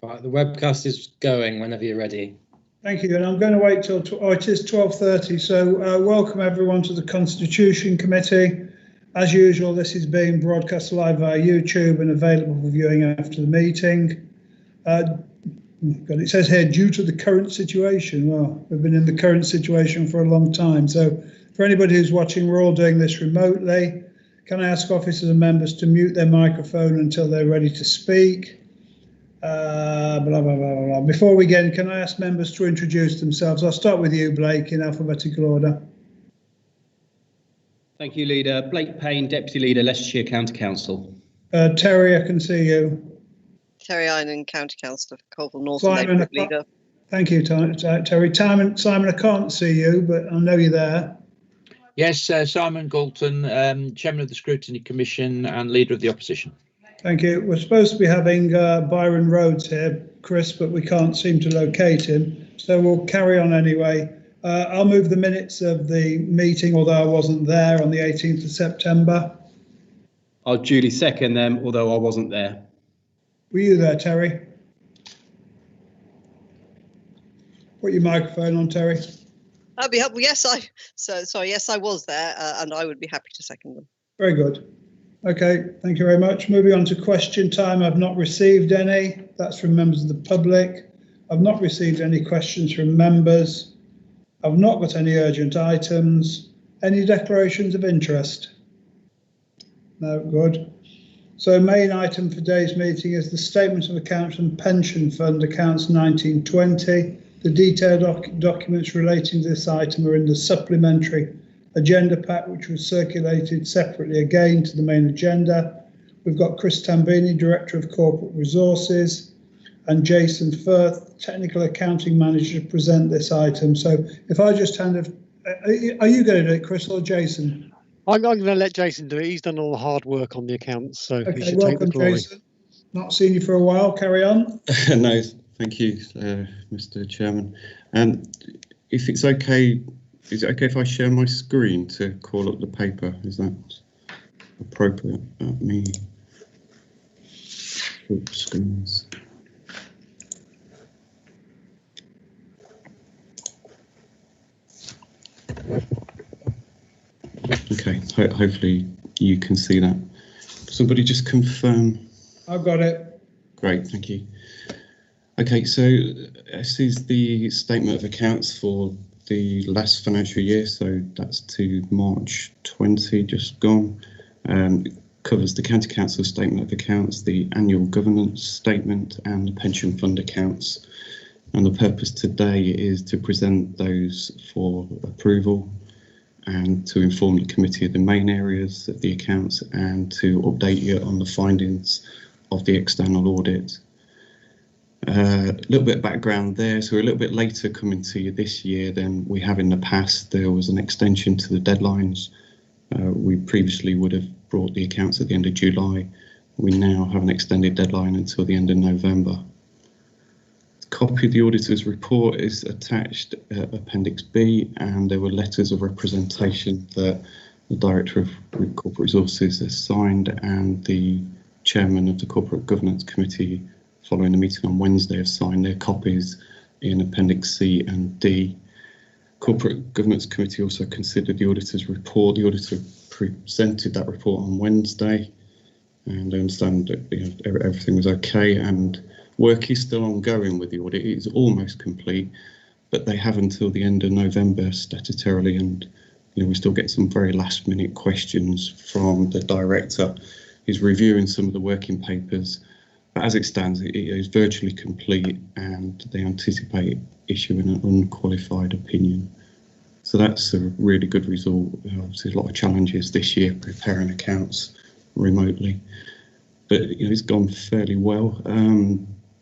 Right, the webcast is going whenever you're ready. Thank you, and I'm going to wait till it is 12:30. So welcome everyone to the Constitution Committee. As usual, this is being broadcast live via YouTube and available for viewing after the meeting. God, it says here, due to the current situation. Well, we've been in the current situation for a long time. So for anybody who's watching, we're all doing this remotely. Can I ask officers and members to mute their microphone until they're ready to speak? Blah, blah, blah, blah, blah. Before we begin, can I ask members to introduce themselves? I'll start with you, Blake, in alphabetical order. Thank you, Leader. Blake Payne, Deputy Leader, Leicestershire County Council. Terry, I can see you. Terry Inan, County Councillor for Colville North, Simon, Neighbourhood Leader. Thank you, Terry. Simon, I can't see you, but I know you're there. Yes, Simon Galton, Chairman of the Scrutiny Commission and Leader of the Opposition. Thank you. We're supposed to be having Byron Rhodes here, Chris, but we can't seem to locate him. So we'll carry on anyway. I'll move the minutes of the meeting, although I wasn't there, on the 18th of September. I'll duly second them, although I wasn't there. Were you there, Terry? Put your microphone on, Terry. I'd be happy. Yes, yes, I was there, and I would be happy to second them. Very good. Okay, thank you very much. Moving on to question time. I've not received any. That's from members of the public. I've not received any questions from members. I've not got any urgent items. Any declarations of interest? No, good. So main item for today's meeting is the Statement of Accounts and Pension Fund Accounts 1920. The detailed documents relating to this item are in the supplementary agenda pack, which was circulated separately again to the main agenda. We've got Chris Tambini, Director of Corporate Resources, and Jason Firth, Technical Accounting Manager, to present this item. So if I just are you going to do it, Chris, or Jason? I'm going to let Jason do it. He's done all the hard work on the accounts, so he should take the glory. Jason. Not seen you for a while. Carry on. No, thank you, Mr. Chairman. If it's okay, is it okay if I share my screen to call up the paper? Is that appropriate? Let me flip screens. Okay, hopefully you can see that. Somebody just confirm. I've got it. Great, thank you. Okay, so this is the statement of accounts for the last financial year, so that's to March 20, just gone. It covers the County Council statement of accounts, the annual governance statement and the pension fund accounts. And the purpose today is to present those for approval and to inform the committee of the main areas of the accounts and to update you on the findings of the external audit. A little bit of background there, so we're a little bit later coming to you this year than we have in the past. There was an extension to the deadlines. We previously would have brought the accounts at the end of July. We now have an extended deadline until the end of November. A copy of the auditor's report is attached at Appendix B, and there were letters of representation that the Director of Corporate Resources has signed and the Chairman of the Corporate Governance Committee following the meeting on Wednesday have signed their copies in Appendix C and D. Corporate Governance Committee also considered the auditor's report. The auditor presented that report on Wednesday, and I understand that everything was okay, and work is still ongoing with the audit. It is almost complete, but they have until the end of November statutorily, and we still get some very last-minute questions from the director. He's reviewing some of the working papers. But as it stands, it is virtually complete, and they anticipate issuing an unqualified opinion. So that's a really good result. Obviously, a lot of challenges this year preparing accounts remotely, but it's gone fairly well.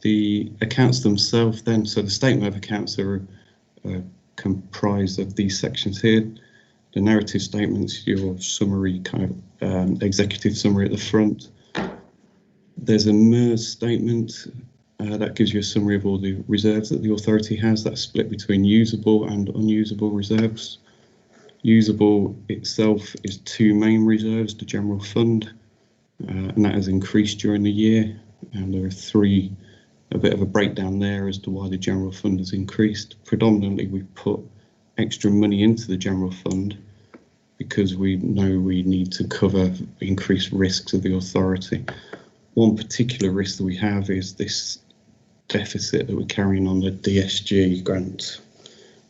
The accounts themselves, then, so the statement of accounts are comprised of these sections here. The narrative statements, your summary, kind of executive summary at the front. There's a MERS statement that gives you a summary of all the reserves that the authority has. That's split between usable and unusable reserves. Usable itself is two main reserves, the general fund, and that has increased during the year. And there are three a bit of a breakdown there as to why the general fund has increased. Predominantly, we put extra money into the general fund because we know we need to cover increased risks of the authority. One particular risk that we have is this deficit that we're carrying on the DSG grant,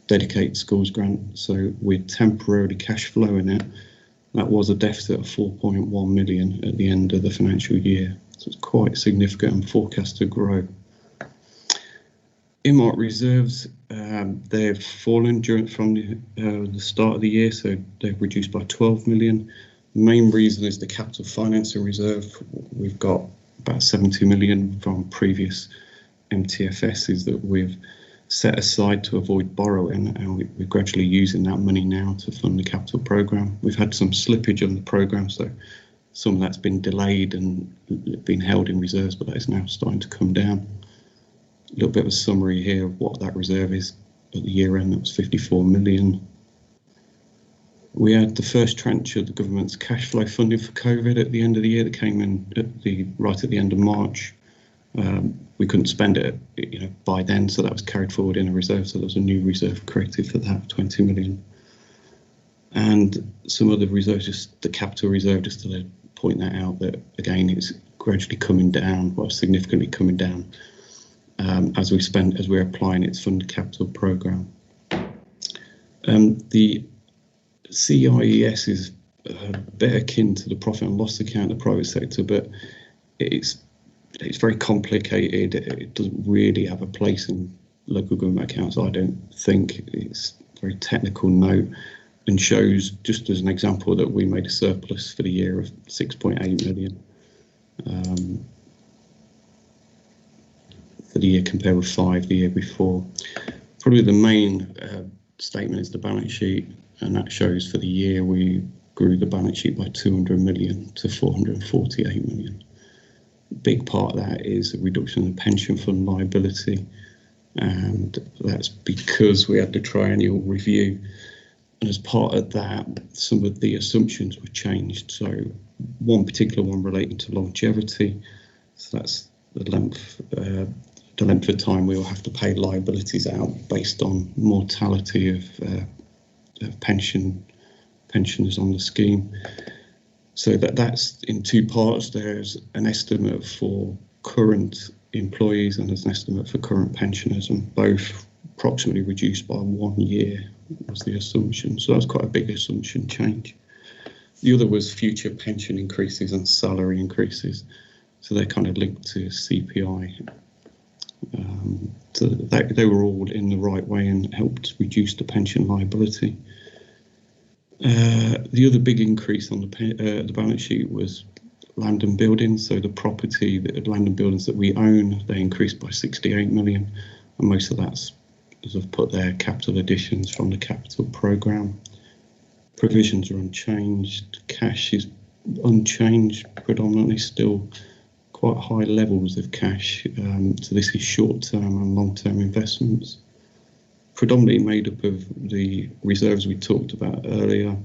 Dedicated Schools grant. So we're temporarily cash flowing it. That was a deficit of 4.1 million at the end of the financial year. So it's quite significant and forecast to grow. Earmarked reserves, they've fallen from the start of the year, so they've reduced by 12 million. The main reason is the capital financing reserve. We've got about 70 million from previous MTFSs that we've set aside to avoid borrowing, and we're gradually using that money now to fund the capital programme. We've had some slippage on the programme, so some of that's been delayed and been held in reserves, but that is now starting to come down. A little bit of a summary here of what that reserve is at the year end. That was 54 million. We had the first tranche of the government's cash flow funding for COVID at the end of the year that came in right at the end of March. We couldn't spend it, by then, so that was carried forward in a reserve. So there was a new reserve created for that, 20 million. And some other reserves, just the capital reserve, just to point that out, that again, it's gradually coming down, well, significantly coming down as we're applying its funded capital programme. The CIES is a bit akin to the profit and loss account of the private sector, but it's very complicated. It doesn't really have a place in local government accounts, I don't think. It's a very technical note and shows, just as an example, that we made a surplus for the year of 6.8 million for the year, compared with 5 the year before. Probably the main statement is the balance sheet, and that shows for the year we grew the balance sheet by 200 million to 448 million. Big part of that is a reduction in the pension fund liability, and that's because we had the triennial review, and as part of that some of the assumptions were changed. So one particular one relating to longevity, so that's the length of time we will have to pay liabilities out based on mortality of pensioners on the scheme. So that's in two parts. There's an estimate for current employees and there's an estimate for current pensioners, and both approximately reduced by 1 year was the assumption. So that's quite a big assumption change. The other was future pension increases and salary increases. So they're kind of linked to CPI. So they were all in the right way and helped reduce the pension liability. The other big increase on the balance sheet was land and buildings. So the property, the land and buildings that we own, they increased by 68 million, and most of that's, as I've put there, capital additions from the capital programme. Provisions are unchanged. Cash is unchanged, predominantly still quite high levels of cash. So this is short-term and long-term investments, predominantly made up of the reserves we talked about earlier,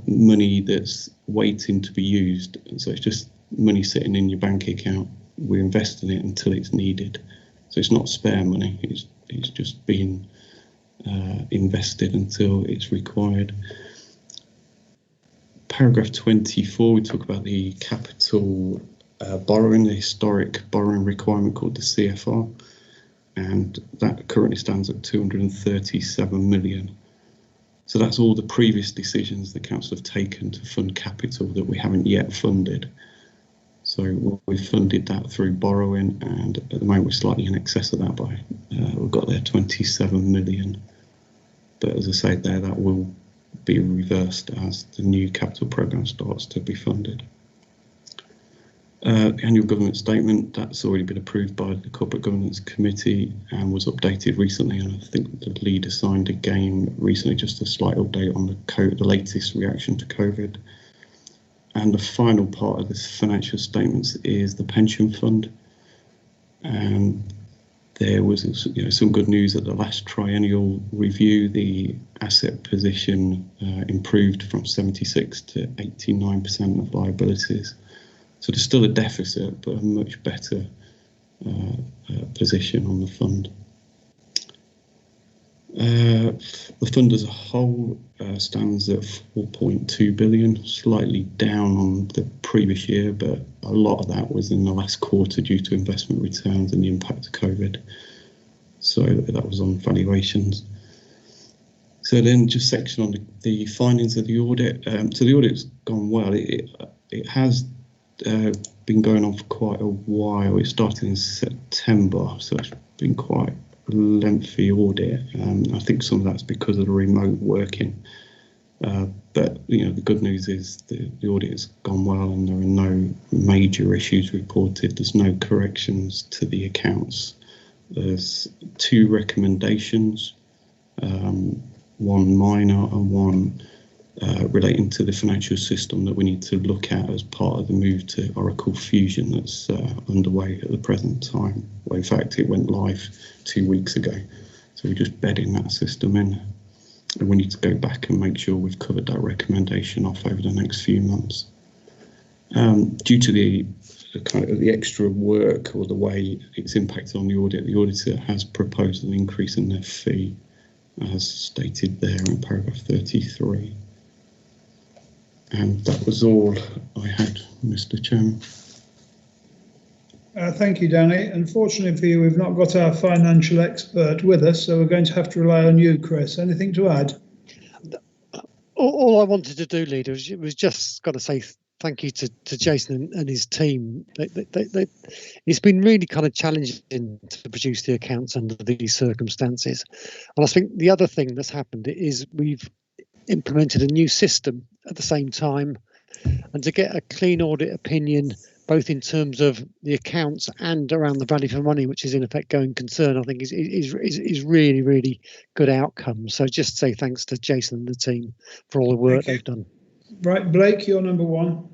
money that's waiting to be used. So it's just money sitting in your bank account. We're investing it until it's needed. So it's not spare money, it's just being invested until it's required. Paragraph 24, we talk about the capital borrowing, the historic borrowing requirement called the CFR, and that currently stands at 237 million. So that's all the previous decisions the council have taken to fund capital that we haven't yet funded. So we've funded that through borrowing, and at the moment we're slightly in excess of that by, we've got there 27 million. But as I say there, that will be reversed as the new capital programme starts to be funded. Annual government statement, that's already been approved by the Corporate Governance Committee and was updated recently, and I think the leader signed again recently, just a slight update on the latest reaction to COVID. And the final part of this financial statements is the pension fund. And there was some good news at the last triennial review. The asset position improved from 76 to 89% of liabilities. So there's still a deficit, but a much better position on the fund. The fund as a whole stands at 4.2 billion, slightly down on the previous year, but a lot of that was in the last quarter due to investment returns and the impact of COVID. So that was on valuations. So then just section on the findings of the audit. So the audit's gone well. It has been going on for quite a while. It started in September, so it's been quite a lengthy audit. I think some of that's because of the remote working. But you know, the good news is the audit has gone well, and there are no major issues reported. There's no corrections to the accounts. There's 2 recommendations, one minor and one relating to the financial system that we need to look at as part of the move to Oracle Fusion that's underway at the present time. Well, in fact, it went live 2 weeks ago, so we're just bedding that system in, and we need to go back and make sure we've covered that recommendation off over the next few months. Due to the kind of the extra work or the way it's impacted on the audit, the auditor has proposed an increase in their fee, as stated there in paragraph 33. And that was all I had, Mr. Chairman. Thank you, Danny. Unfortunately for you, we've not got our financial expert with us, so we're going to have to rely on you, Chris. Anything to add? All I wanted to do, Leader, was just got to say thank you to Jason and his team. It's been really kind of challenging to produce the accounts under these circumstances. And I think the other thing that's happened is we've implemented a new system at the same time, and to get a clean audit opinion, both in terms of the accounts and around the value for money, which is in effect going concern, I think is really, really good outcome. So just say thanks to Jason and the team for all the work they've done. Right, Blake, you're number 1.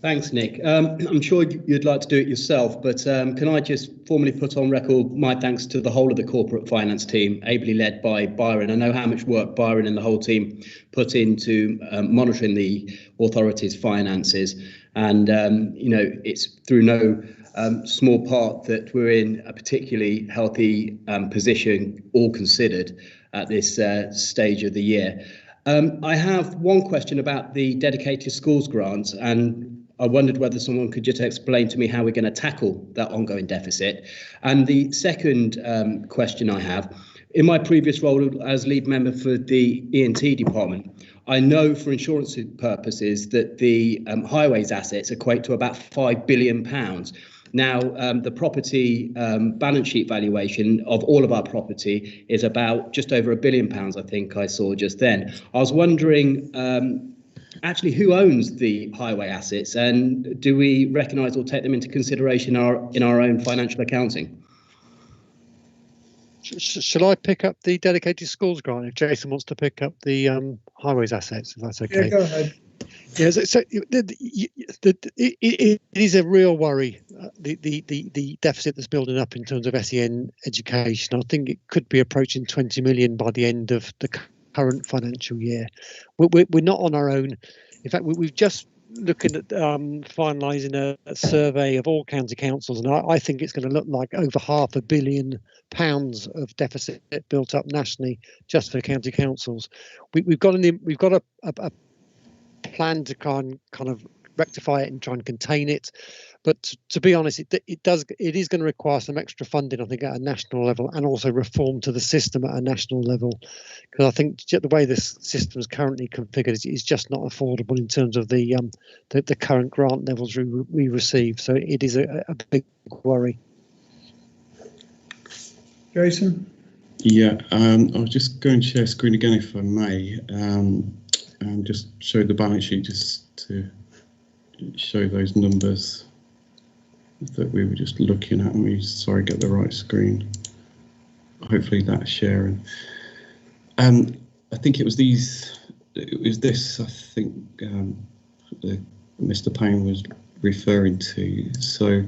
Thanks, Nick. I'm sure you'd like to do it yourself, but can I just formally put on record my thanks to the whole of the corporate finance team, ably led by Byron. I know how much work Byron and the whole team put into monitoring the authority's finances, and you know, it's through no small part that we're in a particularly healthy position, all considered, at this stage of the year. I have one question about the dedicated schools grants, and I wondered whether someone could just explain to me how we're going to tackle that ongoing deficit. And the second question I have, in my previous role as lead member for the E&T department, I know for insurance purposes that the highways assets equate to about £5 billion. Now, the property balance sheet valuation of all of our property is about just over £1 billion, I think I saw just then. I was wondering, actually, who owns the highway assets, and do we recognise or take them into consideration in our own financial accounting? Shall I pick up the dedicated schools grant if Jason wants to pick up the highways assets, if that's okay? Yeah, go ahead. Yeah, so it is a real worry, the deficit that's building up in terms of SEN education. I think it could be approaching 20 million by the end of the current financial year. We're not on our own. In fact, we've just looking at finalising a survey of all county councils, and I think it's going to look like over £500 million of deficit built up nationally just for county councils. We've got a plan to kind of rectify it and try and contain it, but to be honest, it is going to require some extra funding, I think, at a national level, and also reform to the system at a national level, because I think the way this system is currently configured is just not affordable in terms of the current grant levels we receive. So it is a big worry. Jason? Yeah, I was just going to share screen again, if I may, and just show the balance sheet, just to show those numbers that we were just looking at. Sorry, get the right screen. Hopefully that's sharing. I think it was this, I think, Mr. Payne was referring to. So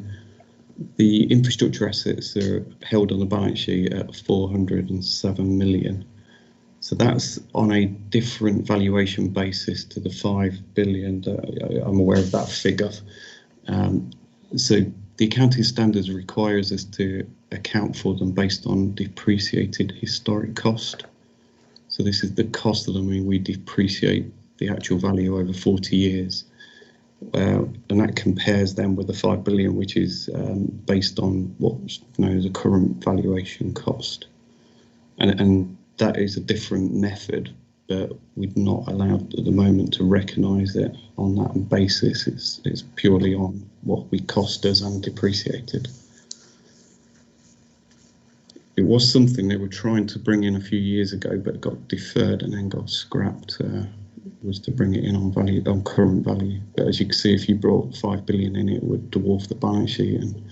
the infrastructure assets are held on the balance sheet at 407 million. So that's on a different valuation basis to the 5 billion. I'm aware of that figure. So the accounting standards requires us to account for them based on depreciated historic cost. So this is the cost of them. I mean, we depreciate the actual value over 40 years. And that compares then with the 5 billion, which is based on what's known as a current valuation cost. And that is a different method, but we're not allowed at the moment to recognise it on that basis. It's purely on what we cost us and depreciated. It was something they were trying to bring in a few years ago, but got deferred and then got scrapped. Was to bring it in on value, on current value. But as you can see, if you brought 5 billion in, it would dwarf the balance sheet, and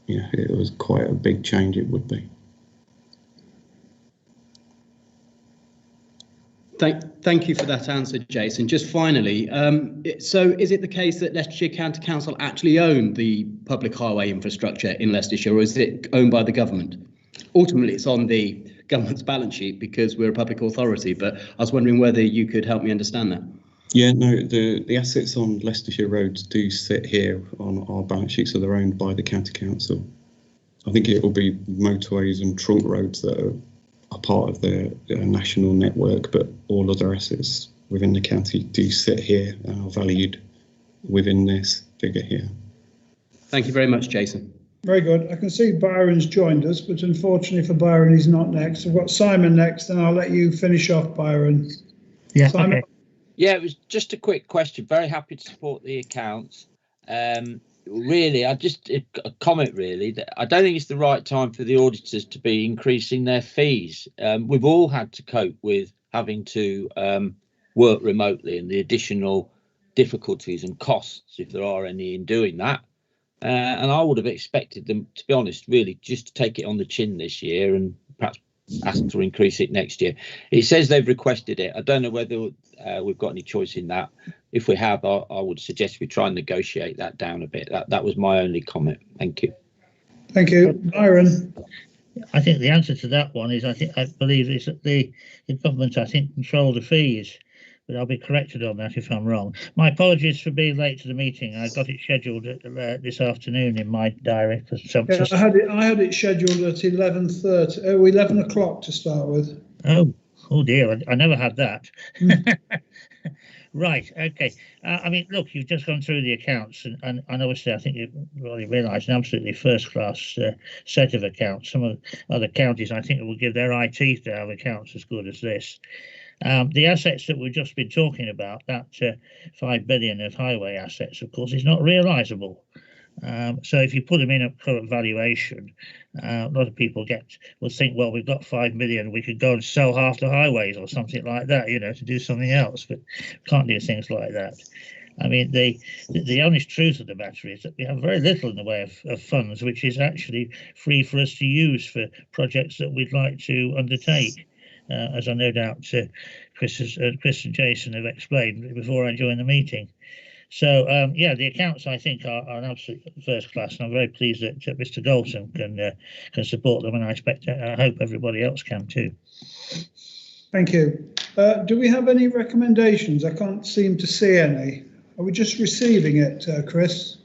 yeah, it was quite a big change. It would be. Thank you for that answer, Jason. Just finally, so is it the case that Leicestershire County Council actually own the public highway infrastructure in Leicestershire, or is it owned by the government? Ultimately, it's on the government's balance sheet because we're a public authority, but I was wondering whether you could help me understand that. Yeah, no, the assets on Leicestershire roads do sit here on our balance sheet, so they're owned by the county council. I think it will be motorways and trunk roads that are part of the national network, but all other assets within the county do sit here and are valued within this figure here. Thank you very much, Jason. Very good. I can see Byron's joined us, but unfortunately for Byron, he's not next. I've got Simon next, and I'll let you finish off, Byron. Yeah, Simon? okay. Yeah, it was just a quick question. Very happy to support the accounts. Really, a comment really, that I don't think it's the right time for the auditors to be increasing their fees. We've all had to cope with having to work remotely and the additional difficulties and costs, if there are any, in doing that. And I would have expected them, to be honest, really just to take it on the chin this year and perhaps ask to increase it next year. It says they've requested it. I don't know whether we've got any choice in that. If we have, I would suggest we try and negotiate that down a bit. That was my only comment. Thank you. Thank you. Byron? I think the answer to that one is I believe is that the government, control the fees, but I'll be corrected on that if I'm wrong. My apologies for being late to the meeting. I got it scheduled this afternoon in my diary. Yeah, I had it scheduled at 11 o'clock to start with. Oh dear, I never had that. Right, okay. I mean, look, you've just gone through the accounts, and obviously I think you really realise an absolutely first-class set of accounts. Some of the other counties, I think, will give their eye teeth to have accounts as good as this. The assets that we've just been talking about, that 5 billion of highway assets, of course, is not realisable. So if you put them in at current valuation, a lot of people will think, well, we've got 5 million, we could go and sell half the highways or something like that, to do something else, but can't do things like that. I mean, the honest truth of the matter is that we have very little in the way of funds, which is actually free for us to use for projects that we'd like to undertake. As I no doubt Chris and Jason have explained before I joined the meeting. So, yeah, the accounts, I think, are an absolute first class, and I'm very pleased that Mr. Dalton can support them, and I hope everybody else can too. Thank you. Do we have any recommendations? I can't seem to see any. Are we just receiving it, Chris?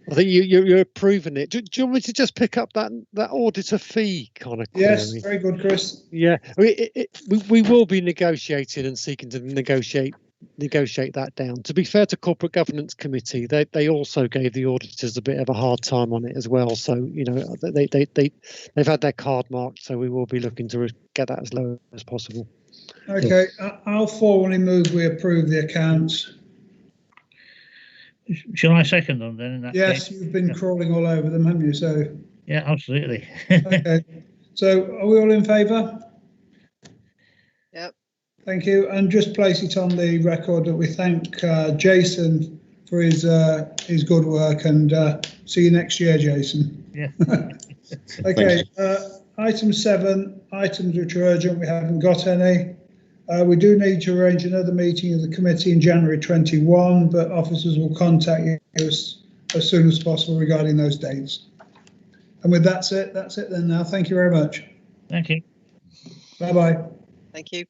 I think you're approving it. Do you want me to just pick up that auditor fee kind of query? Yes, very good, Chris. Yeah, we will be negotiating and seeking to negotiate that down. To be fair to Corporate Governance Committee, they also gave the auditors a bit of a hard time on it as well. So they've had their card marked. So we will be looking to get that as low as possible. Okay, I'll formally move we approve the accounts. Shall I second them then? In that yes, case? You've been crawling all over them, haven't you? So yeah, absolutely. Okay. So are we all in favour? Yep. Thank you. And just place it on the record that we thank Jason for his good work, and see you next year, Jason. Yeah. Okay. Item 7, items which are urgent. We haven't got any. We do need to arrange another meeting of the committee in January 21, but officers will contact you as soon as possible regarding those dates. And with that's it then now. Thank you very much. Thank you. Bye-bye. Thank you.